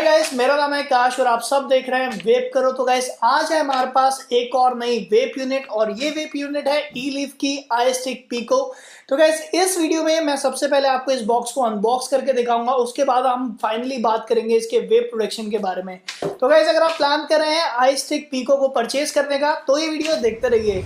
Hi guys, मेरा नाम है काश और आप सब देख रहे हैं वेब करो। तो गाइस आज है हमारे पास एक और नई वेब यूनिट और ये वेब यूनिट है ईलिव की आईस्टिक पीको। तो गाइस इस वीडियो में मैं सबसे पहले आपको इस बॉक्स को अनबॉक्स करके दिखाऊंगा, उसके बाद हम फाइनली बात करेंगे इसके वेब प्रोडक्शन के बारे में। तो गाइस अगर आप प्लान कर रहे हैं आईस्टिक पीको को परचेज करने का तो ये वीडियो देखते रहिए।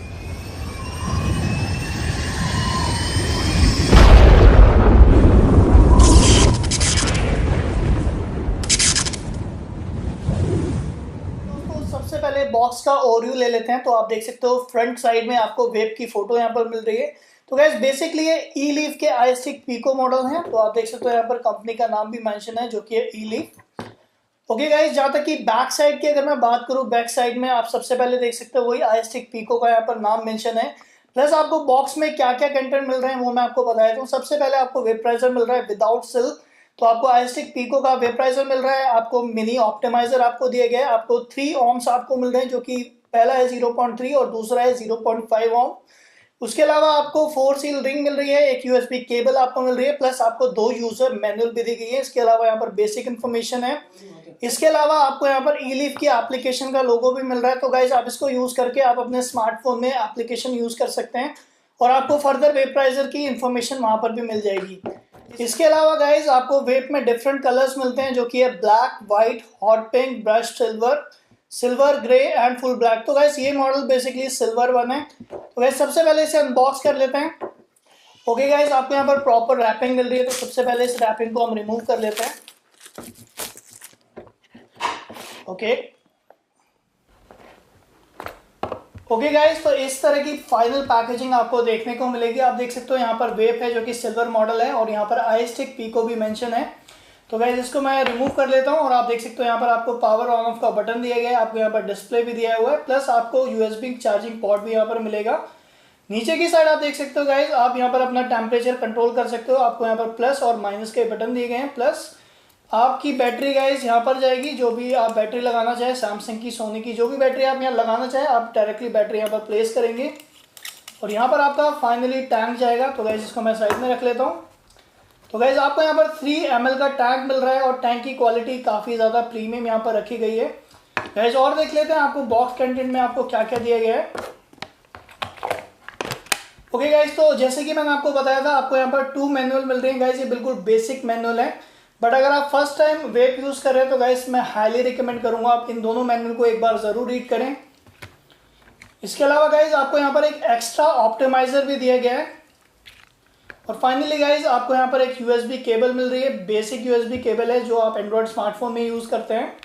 सबसे पहले बॉक्स का ओवरव्यू ले लेते हैं। तो आप देख सकते हो फ्रंट साइड में आपको वेब की फोटो यहाँ पर मिल रही है। तो गाइस बेसिकली ये ईलिव के आईस्टिक पीको मॉडल हैं। तो आप देख सकते हो यहाँ पर कंपनी का नाम भी मेंशन है जो कि है ईलिव। ओके गाइस, जहाँ तक कि बैक साइड की अगर मैं बात करूँ, बैक साइड में आप सबसे पहले देख सकते हो वही आईस्टिक पीको का यहाँ पर नाम मेंशन है। प्लस आपको बॉक्स में क्या क्या कंटेंट मिल रहे हैं वो मैं आपको बता देता हूँ। सबसे पहले आपको वेपराइजर मिल रहा है विदाउट सिल्क। तो आपको आईस्टिक पीको का वेपराइजर मिल रहा है, आपको मिनी ऑप्टिमाइजर आपको दिए गए, आपको 3 ohms आपको मिल रहे हैं, जो कि पहला है 0.3 और दूसरा है 0.5 ohm। उसके अलावा आपको 4 सील रिंग मिल रही है, एक यूएसबी केबल आपको मिल रही है, प्लस आपको 2 यूजर मैनुअल भी दी गई है। इसके अलावा यहाँ पर बेसिक इन्फॉर्मेशन है। इसके अलावा आपको यहाँ पर ईलिव की एप्लीकेशन का लोगो भी मिल रहा है। तो गाइज आप इसको यूज करके आप अपने स्मार्टफोन में एप्लीकेशन यूज कर सकते हैं और आपको फर्दर वेपराइजर की इंफॉर्मेशन वहां पर भी मिल जाएगी। इसके अलावा गाइज आपको वेब में डिफरेंट कलर्स मिलते हैं, जो कि है black, white, hot pink, brush silver, silver grey and full black. तो गाइज ये मॉडल बेसिकली सिल्वर वन है। तो गाइज सबसे पहले इसे अनबॉक्स कर लेते हैं। ओके गाइज, आपको यहाँ पर प्रॉपर रैपिंग मिल रही है। तो सबसे पहले इस रैपिंग को हम रिमूव कर लेते हैं। ओके गाइस, तो इस तरह की फाइनल पैकेजिंग आपको देखने को मिलेगी। आप देख सकते हो यहाँ पर वेब है जो कि सिल्वर मॉडल है और यहाँ पर आईस्टिक पीको भी मेंशन है। तो गाइस इसको मैं रिमूव कर लेता हूँ और आप देख सकते हो यहाँ पर आपको पावर ऑन ऑफ का बटन दिया गया है, आपको यहाँ पर डिस्प्ले भी दिया हुआ है, प्लस आपको यूएसबी चार्जिंग पोर्ट भी यहाँ पर मिलेगा। नीचे की साइड आप देख सकते हो गाइस, आप यहाँ पर अपना टेम्परेचर कंट्रोल कर सकते हो। आपको यहाँ पर प्लस और माइनस के बटन दिए गए हैं। प्लस आपकी बैटरी गाइस यहाँ पर जाएगी, जो भी आप बैटरी लगाना चाहे, सैमसंग की, सोनी की, जो भी बैटरी आप यहाँ लगाना चाहे आप डायरेक्टली बैटरी यहाँ पर प्लेस करेंगे और यहाँ पर आपका फाइनली टैंक जाएगा। तो गाइस इसको मैं साइड में रख लेता हूँ। तो गाइस आपको यहाँ पर 3 ml का टैंक मिल रहा है और टैंक की क्वालिटी काफ़ी ज़्यादा प्रीमियम यहाँ पर रखी गई है। गाइस और देख लेते हैं आपको बॉक्स कंटेंट में आपको क्या क्या दिया गया है। ओके गाइस, तो जैसे कि मैंने आपको बताया था, आपको यहाँ पर 2 मैनुअल मिल रहे हैं। गाइस ये बिल्कुल बेसिक मैनुअल है, बट अगर आप फर्स्ट टाइम वेब यूज कर रहे हैं तो गाइस मैं हाईली रिकमेंड करूंगा आप इन दोनों मैनुअल को एक बार जरूर रीड करें। इसके अलावा गाइस आपको यहाँ पर एक एक्स्ट्रा ऑप्टिमाइजर भी दिया गया है और फाइनली गाइस आपको यहाँ पर एक यूएसबी केबल मिल रही है। बेसिक यूएसबी केबल है जो आप एंड्रॉइड स्मार्टफोन में यूज करते हैं।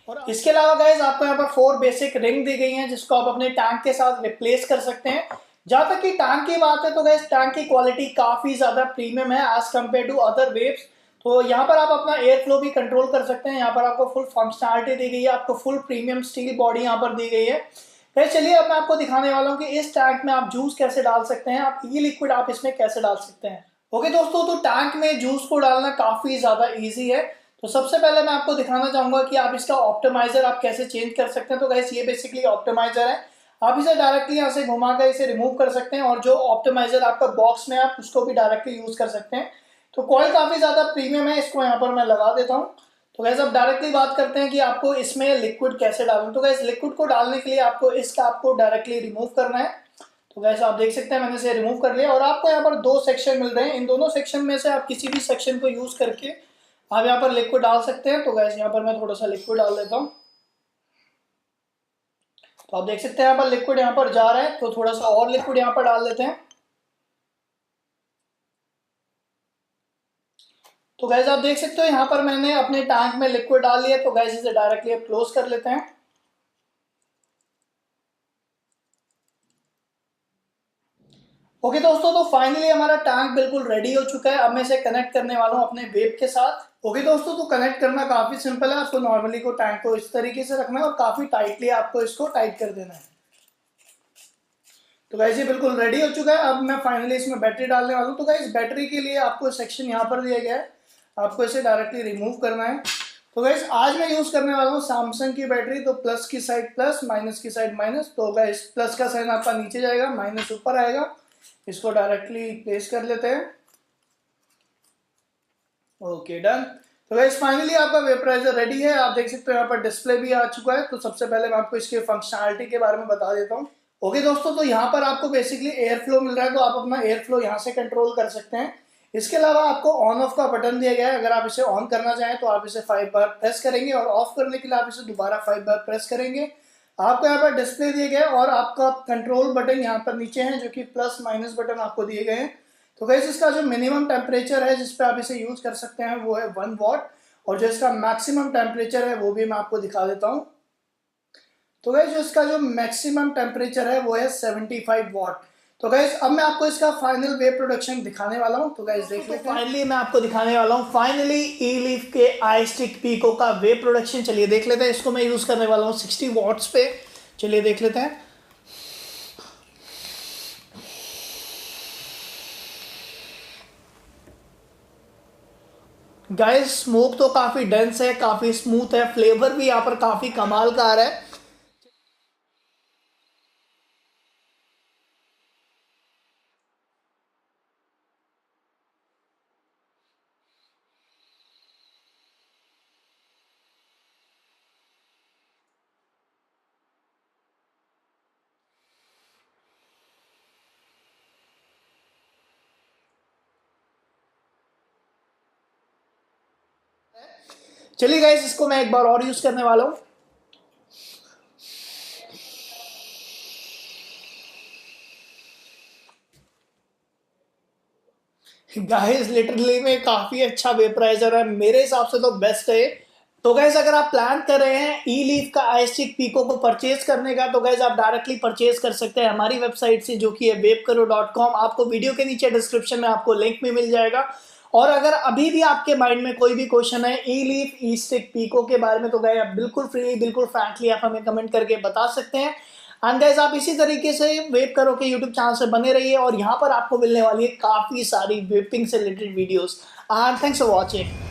और इसके अलावा गाइस आपको यहाँ पर 4 बेसिक रिंग दी गई हैं जिसको आप अपने टैंक के साथ रिप्लेस कर सकते हैं। जहां तक कि टैंक की बात है तो गाइस टैंक की क्वालिटी काफी ज्यादा प्रीमियम है as compare to other webs. तो यहाँ पर आप अपना एयर फ्लो भी कंट्रोल कर सकते हैं। यहाँ पर आपको फुल फंक्शनैलिटी दी गई है, आपको फुल प्रीमियम स्टील बॉडी यहाँ पर दी गई है। फिर चलिए अब मैं आपको दिखाने वाला हूँ कि इस टैंक में आप जूस कैसे डाल सकते हैं, आप ये लिक्विड आप इसमें कैसे डाल सकते हैं। ओके दोस्तों, तो टैंक में जूस को डालना काफी ज्यादा ईजी है। तो सबसे पहले मैं आपको दिखाना चाहूंगा कि आप इसका ऑप्टिमाइजर आप कैसे चेंज कर सकते हैं। तो गाइस ये बेसिकली ऑप्टिमाइजर है, आप इसे डायरेक्टली यहाँ से घुमाकर इसे रिमूव कर सकते हैं और जो ऑप्टिमाइजर आपका बॉक्स में आप उसको भी डायरेक्टली यूज कर सकते हैं। तो कॉइल काफी ज्यादा प्रीमियम है, इसको यहाँ पर मैं लगा देता हूँ। तो गैस अब डायरेक्टली बात करते हैं कि आपको इसमें लिक्विड कैसे डालना है। तो गैस लिक्विड को डालने के लिए आपको इस कैप को डायरेक्टली रिमूव करना है। तो गैस आप देख सकते हैं मैंने इसे रिमूव कर लिया और आपको यहाँ पर 2 सेक्शन मिल रहे हैं। इन दोनों सेक्शन में से आप किसी भी सेक्शन को यूज करके आप यहाँ पर लिक्विड डाल सकते हैं। तो गैस यहाँ पर मैं थोड़ा सा लिक्विड डाल देता हूँ। तो आप देख सकते हैं यहाँ पर लिक्विड यहाँ पर जा रहा है, तो थोड़ा सा और लिक्विड यहाँ पर डाल देते हैं। तो गैस आप देख सकते हो यहाँ पर मैंने अपने टैंक में लिक्विड डाल लिया। तो गैस इसे डायरेक्टली अब क्लोज कर लेते हैं। ओके दोस्तों, तो फाइनली हमारा टैंक बिल्कुल रेडी हो चुका है। अब मैं इसे कनेक्ट करने वाला हूँ अपने वेब के साथ। ओके दोस्तों, तो कनेक्ट करना काफी सिंपल है। आपको नॉर्मली को टैंक को इस तरीके से रखना है और काफी टाइटली आपको इसको टाइट कर देना है। तो गाइस ये बिल्कुल रेडी हो चुका है। अब मैं फाइनली इसमें बैटरी डालने वाला हूँ। तो गाइस बैटरी के लिए आपको सेक्शन यहाँ पर दिया गया है, आपको इसे डायरेक्टली रिमूव करना है। तो गाइस आज मैं यूज करने वाला हूँ सैमसंग की बैटरी। तो प्लस की साइड प्लस, माइनस की साइड माइनस। तो गाइस प्लस का साइन आपका नीचे जाएगा, माइनस ऊपर आएगा। इसको डायरेक्टली प्लेस कर लेते हैं। Okay done. तो गाइस फाइनली आपका वेपराइजर रेडी है। आप देख सकते हो यहाँ पर डिस्प्ले भी आ चुका है। तो सबसे पहले मैं आपको इसके फंक्शनैलिटी के बारे में बता देता हूँ। ओके दोस्तों, तो यहाँ पर आपको बेसिकली एयर फ्लो मिल रहा है, तो आप अपना एयर फ्लो यहाँ से कंट्रोल कर सकते हैं। इसके अलावा आपको ऑन ऑफ का बटन दिया गया है। अगर आप इसे ऑन करना चाहें तो आप इसे 5 बार प्रेस करेंगे और ऑफ करने के लिए आप इसे दोबारा 5 बार प्रेस करेंगे। आपको यहाँ पर डिस्प्ले दिए गए और आपका कंट्रोल बटन यहाँ पर नीचे है, जो कि प्लस माइनस बटन आपको दिए गए हैं। तो गाइस इसका जो मिनिमम टेम्परेचर है जिस पे आप इसे यूज कर सकते हैं वो है 1 वॉट, और जो इसका मैक्सिमम टेम्परेचर है वो भी मैं आपको दिखा देता हूँ। तो गाइस जो इसका जो मैक्सिमम टेम्परेचर है वो है 75 वॉट। तो गाइस अब मैं आपको इसका फाइनल वेव प्रोडक्शन दिखाने वाला हूँ। तो गाइस देख लेते हैं। फाइनली मैं आपको दिखाने वाला हूँ फाइनली ई-लीफ के iStick Pico का वेव प्रोडक्शन। चलिए देख लेते हैं। इसको मैं यूज करने वाला हूँ 60 वॉट्स पे। चलिए देख लेते हैं। गाइस स्मोक तो काफी डेंस है, काफी स्मूथ है, फ्लेवर भी यहाँ पर काफी कमाल का आ रहा है। चलिए गाइस इसको मैं एक बार और यूज करने वाला हूँ। गाइस लिटरली में काफी अच्छा वेपराइजर है, मेरे हिसाब से तो बेस्ट है। तो गाइस अगर आप प्लान कर रहे हैं ई-लीफ का iStick Pico को परचेज करने का, तो गाइस आप डायरेक्टली परचेज कर सकते हैं हमारी वेबसाइट से, जो कि है webkaro.com। आपको वीडियो के नीचे डिस्क्रिप्शन में आपको लिंक भी मिल जाएगा। और अगर अभी भी आपके माइंड में कोई भी क्वेश्चन है ई-लीफ ई-स्टिक Pico के बारे में, तो गाइस आप बिल्कुल फ्री, बिल्कुल फ्रैंकली आप हमें कमेंट करके बता सकते हैं। एंड गाइस आप इसी तरीके से वेप करो के यूट्यूब चैनल से बने रहिए, और यहाँ पर आपको मिलने वाली है काफी सारी वेपिंग से related videos. And thanks for watching.